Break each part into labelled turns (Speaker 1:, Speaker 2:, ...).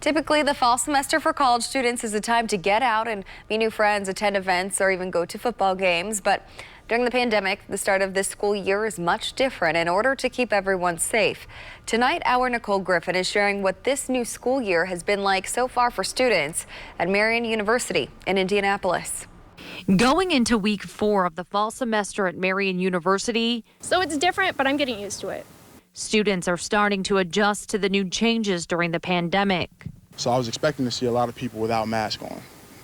Speaker 1: Typically, the fall semester for college students is a time to get out and meet new friends, attend events, or even go to football games. But during the pandemic, the start of this school year is much different in order to keep everyone safe. Tonight, our Nicole Griffin is sharing what this new school year has been like so far for students at Marian University in Indianapolis.
Speaker 2: Going into week 4 of the fall semester at Marian University.
Speaker 3: So it's different, but I'm getting used to it.
Speaker 2: Students are starting to adjust to the new changes during the pandemic.
Speaker 4: So I was expecting to see a lot of people without masks on.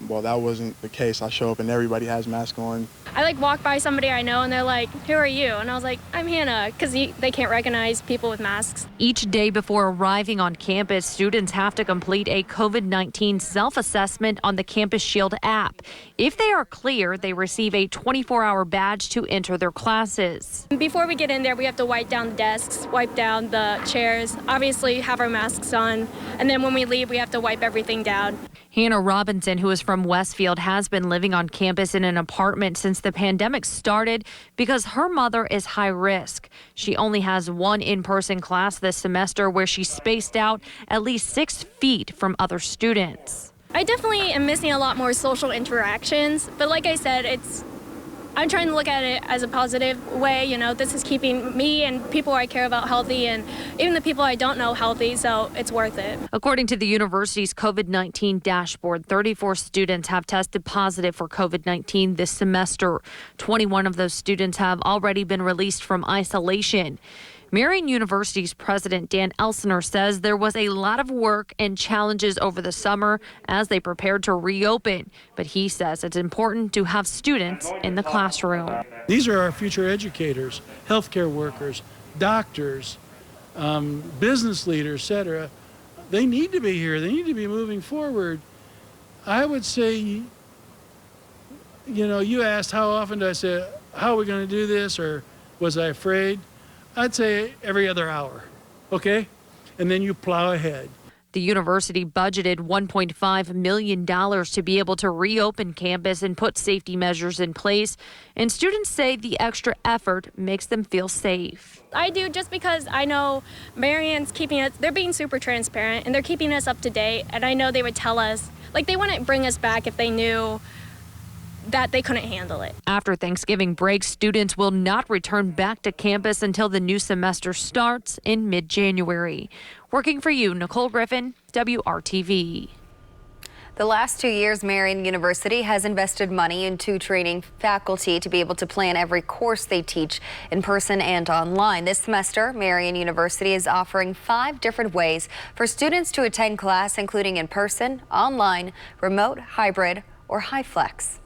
Speaker 4: Well, that wasn't the case. I show up and everybody has masks on.
Speaker 3: I walk by somebody I know and they're like, "Who are you?" And I was like, "I'm Hannah," because they can't recognize people with masks.
Speaker 2: Each day before arriving on campus, students have to complete a COVID-19 self-assessment on the Campus Shield app. If they are clear, they receive a 24-hour badge to enter their classes.
Speaker 3: Before we get in there, we have to wipe down the desks, wipe down the chairs, obviously have our masks on, and then when we leave, we have to wipe everything down.
Speaker 2: Hannah Robinson, who is from Westfield, has been living on campus in an apartment since the pandemic started because her mother is high risk. She only has one in-person class this semester where she's spaced out at least 6 feet from other students.
Speaker 3: I definitely am missing a lot more social interactions, but like I said, I'm trying to look at it as a positive way. You know, this is keeping me and people I care about healthy, and even the people I don't know healthy, so it's worth it.
Speaker 2: According to the university's COVID-19 dashboard, 34 students have tested positive for COVID-19 this semester. 21 of those students have already been released from isolation. Marian University's president Dan Elsener says there was a lot of work and challenges over the summer as they prepared to reopen, but he says it's important to have students in the classroom.
Speaker 5: These are our future educators, healthcare workers, doctors, business leaders, etc. They need to be here. They need to be moving forward. I would say, you know, you asked how often do I say, how are we going to do this, or was I afraid? I'd say every other hour, okay? And then you plow ahead.
Speaker 2: The university budgeted $1.5 million to be able to reopen campus and put safety measures in place. And students say the extra effort makes them feel safe.
Speaker 3: I do, just because I know Marian's keeping us, they're being super transparent and they're keeping us up to date. And I know they would tell us, they wouldn't bring us back if they knew that they couldn't handle it.
Speaker 2: After Thanksgiving break, students will not return back to campus until the new semester starts in mid-January. Working for you, Nicole Griffin, WRTV.
Speaker 1: The last 2 years, Marian University has invested money into training faculty to be able to plan every course they teach in person and online. This semester, Marian University is offering 5 different ways for students to attend class, including in person, online, remote, hybrid, or high flex.